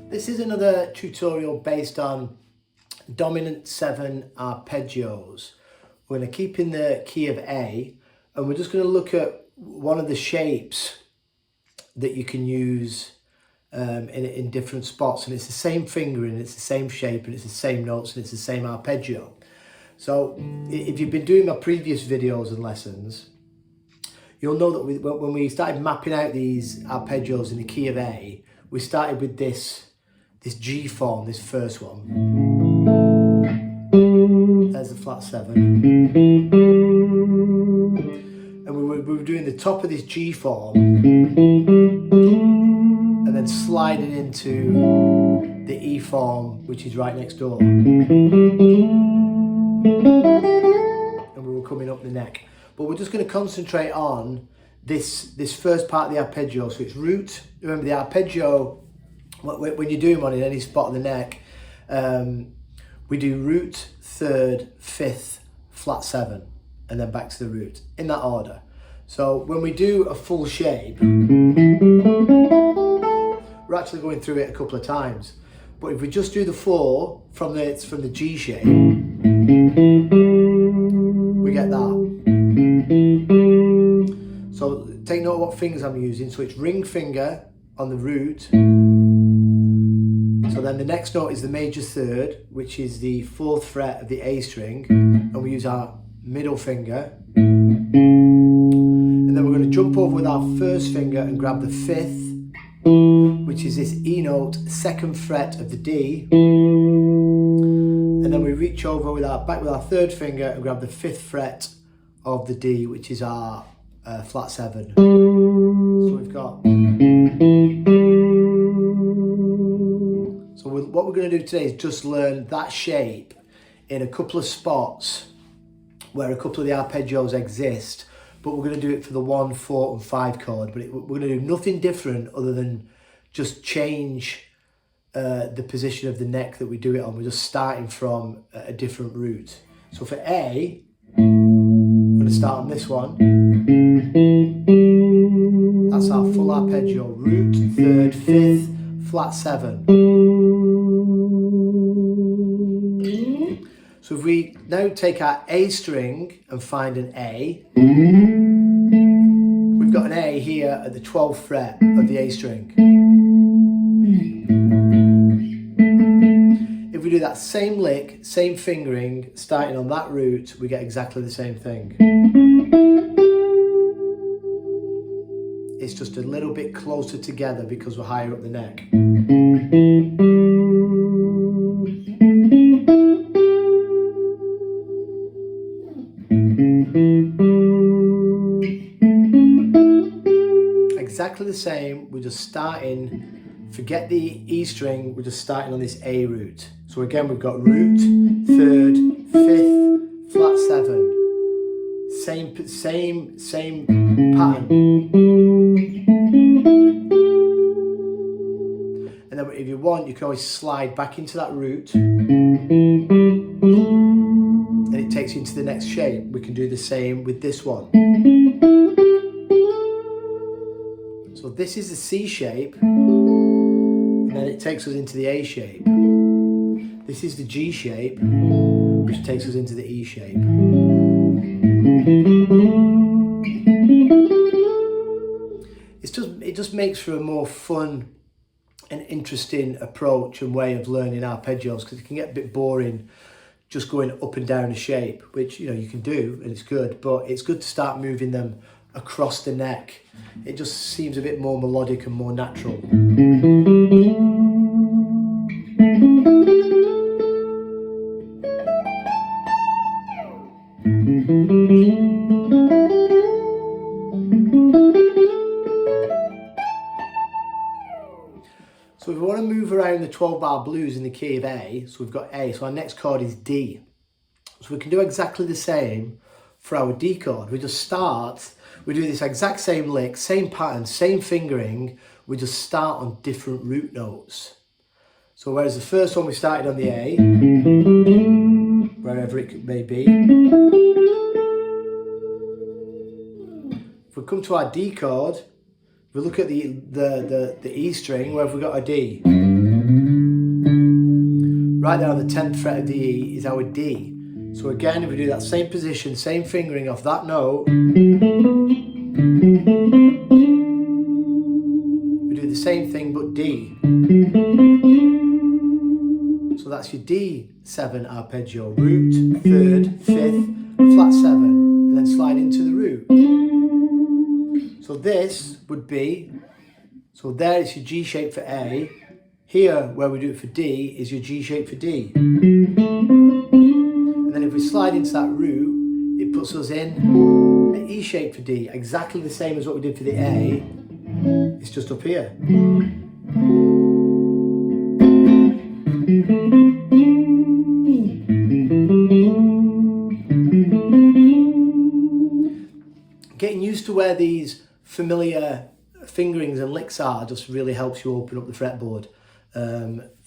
This is another tutorial based on dominant 7 arpeggios. We're going to keep in the key of A, and we're just going to look at one of the shapes that you can use in different spots, and it's the same fingering, it's the same shape, and it's the same notes, and it's the same arpeggio. So if you've been doing my previous videos and lessons, you'll know that when we started mapping out these arpeggios in the key of A, we started with this G form, this first one. There's the flat 7. And we were doing the top of this G form and then sliding into the E form, which is right next door. And we were coming up the neck. But we're just going to concentrate on this first part of the arpeggio. So it's root. Remember, the arpeggio, when you do them on in any spot of the neck, we do root, third, fifth, flat 7, and then back to the root, in that order. So when we do a full shape, we're actually going through it a couple of times. But if we just do the 4 from the G shape, we get that. So take note of what fingers I'm using. So it's ring finger on the root. So then the next note is the major third, which is the 4th fret of the A string, and we use our middle finger. And then we're going to jump over with our first finger and grab the 5th, which is this E note, 2nd fret of the D. And then we reach over with our 3rd finger and grab the 5th fret of the D, which is our flat 7. So we've got. So what we're going to do today is just learn that shape in a couple of spots where a couple of the arpeggios exist, but we're going to do it for the 1, 4 and 5 chord. But we're going to do nothing different other than just change the position of the neck that we do it on. We're just starting from a different root. So for A, we're going to start on this one. That's our full arpeggio, root, 3rd, 5th, flat 7. So if we now take our A string and find an A, we've got an A here at the 12th fret of the A string. If we do that same lick, same fingering, starting on that root, we get exactly the same thing. It's just a little bit closer together because we're higher up the neck. Exactly the same, we're just starting, forget the E string, we're just starting on this A root. So again, we've got root, 3rd, 5th, flat 7. Same pattern. And then if you want, you can always slide back into that root and it takes you into the next shape. We can do the same with this one. So this is the C shape, and then it takes us into the A shape. This is the G shape, which takes us into the E shape. It just makes for a more fun and interesting approach and way of learning arpeggios, because it can get a bit boring just going up and down a shape, which you can do and it's good, but it's good to start moving them across the neck. It just seems a bit more melodic and more natural. So if we want to move around the 12-bar blues in the key of A, so we've got A, so our next chord is D. So we can do exactly the same for our D chord. We just start, we do this exact same lick, same pattern, same fingering, we just start on different root notes. So whereas the first one we started on the A, wherever it may be. If we come to our D chord, we look at the E string, where have we got a D? right there on the 10th fret of the E is our D. So again, if we do that same position, same fingering off that note, we do the same thing but D. So that's your D7 arpeggio, root, third, fifth, flat 7, and then slide into the root. So this would be, so there it's your G shape for A. Here, where we do it for D, is your G shape for D. And then if we slide into that root, it puts us in an E shape for D, exactly the same as what we did for the A. It's just up here. Getting used to where these familiar fingerings and licks are just really helps you open up the fretboard.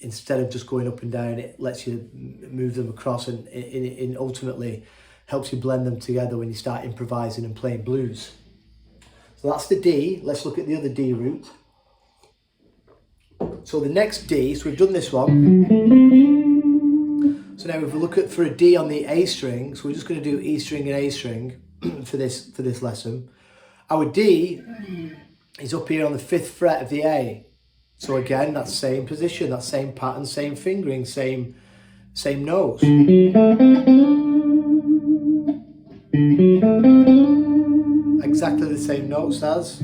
Instead of just going up and down, it lets you move them across, and it ultimately helps you blend them together when you start improvising and playing blues. So that's the D. Let's look at the other D root. So the next D, so we've done this one. So now if we look at for a D on the A string, so we're just going to do E string and A string for this lesson. Our D is up here on the 5th fret of the A. So again, that same position, that same pattern, same fingering, same notes. Exactly the same notes as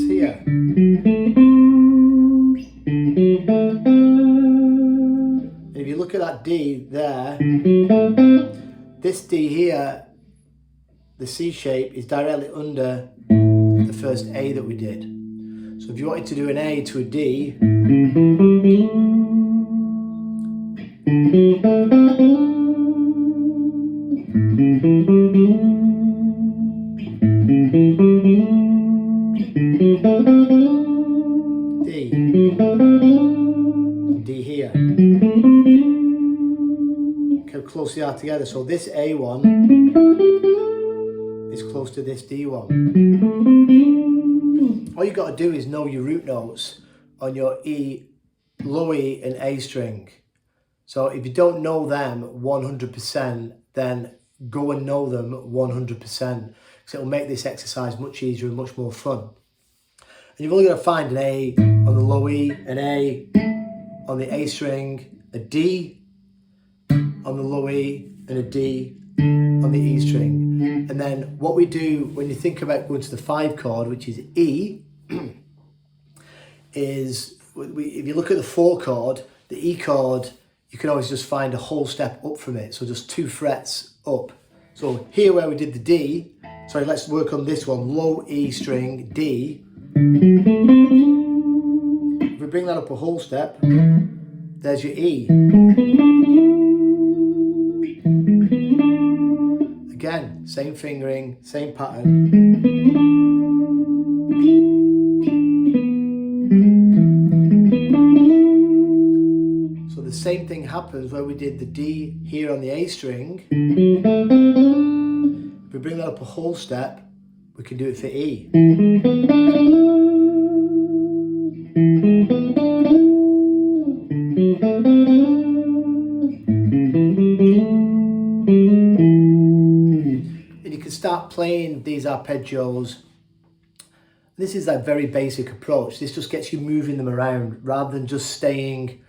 here. And if you look at that D there, this D here, the C shape, is directly under the first A that we did. So if you wanted to do an A to a D, D here. Look how close they are together. So this A1 is close to this D1. All you got to do is know your root notes on your E, low E and A string. So if you don't know them 100%, then go and know them 100%, because it will make this exercise much easier and much more fun. And you've only got to find an A on the low E, an A on the A string, a D on the low E and a D on the E string. And then what we do when you think about going to the 5 chord, which is E, is if you look at the 4 chord, the E chord, you can always just find a whole step up from it. So just 2 frets up. So here where we did the D, sorry, let's work on this one, low E string, D. If we bring that up a whole step, there's your E. Again, same fingering, same pattern. So the same thing happens where we did the D here on the A string. If we bring that up a whole step, we can do it for E. And you can start playing these arpeggios. This is a very basic approach. This just gets you moving them around rather than just doing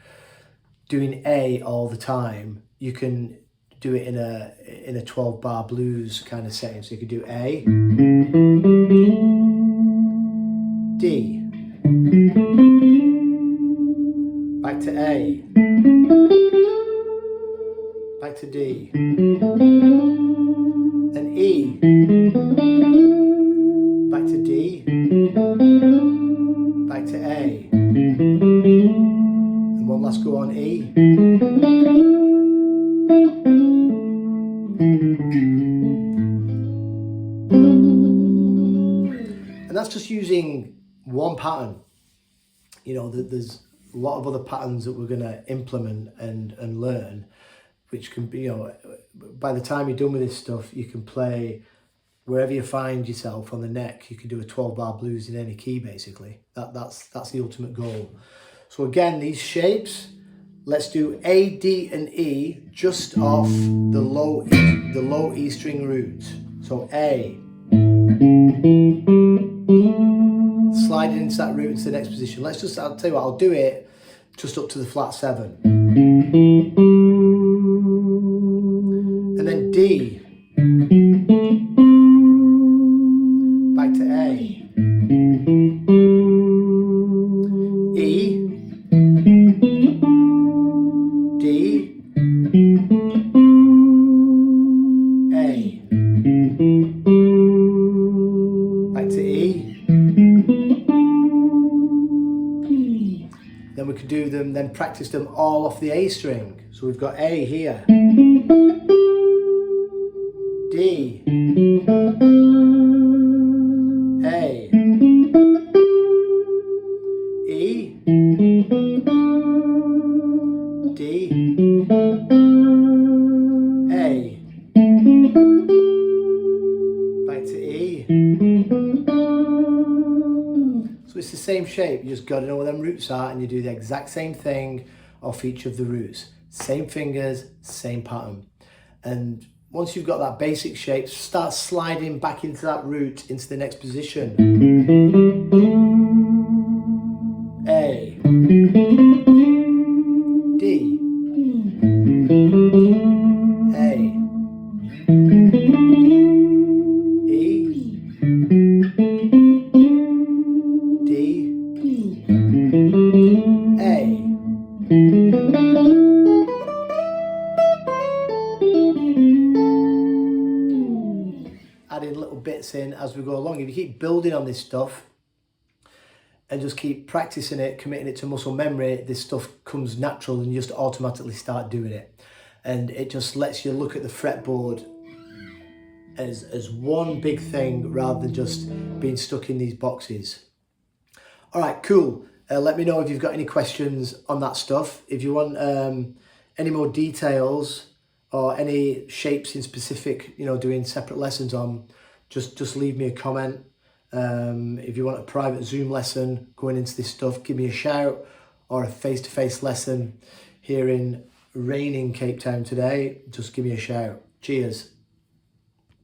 A all the time. You can do it in a 12-bar blues kind of setting. So you could do A, D, back to A, back to D, then E, back to D, back to A, and one last go on E. And that's just using one pattern. You know, there's a lot of other patterns that we're going to implement and learn, which can be, you know, by the time you're done with this stuff, you can play wherever you find yourself on the neck. You can do a 12-bar blues in any key, basically. That's the ultimate goal. So again, these shapes, let's do A, D and E just off the low E string root. So A, sliding into that root into the next position. I'll tell you what, I'll do it just up to the flat 7. And then D, back to A, E, D, A, back to E. Then we could do them, then practice them all off the A string. So we've got A here, D, A, E, D, A, back to E. So it's the same shape, you just got to know where them roots are and you do the exact same thing off each of the roots. Same fingers, same pattern. And once you've got that basic shape, start sliding back into that root into the next position. A, D, A, E, D, A. Adding little bits in as we go along. If you keep building on this stuff and just keep practicing it, committing it to muscle memory, this stuff comes natural and you just automatically start doing it. And it just lets you look at the fretboard as one big thing rather than just being stuck in these boxes. All right, cool. Let me know if you've got any questions on that stuff. If you want any more details or any shapes in specific, you know, doing separate lessons on, just leave me a comment. If you want a private Zoom lesson going into this stuff, give me a shout, or a face-to-face lesson here in raining Cape Town today, just give me a shout. Cheers.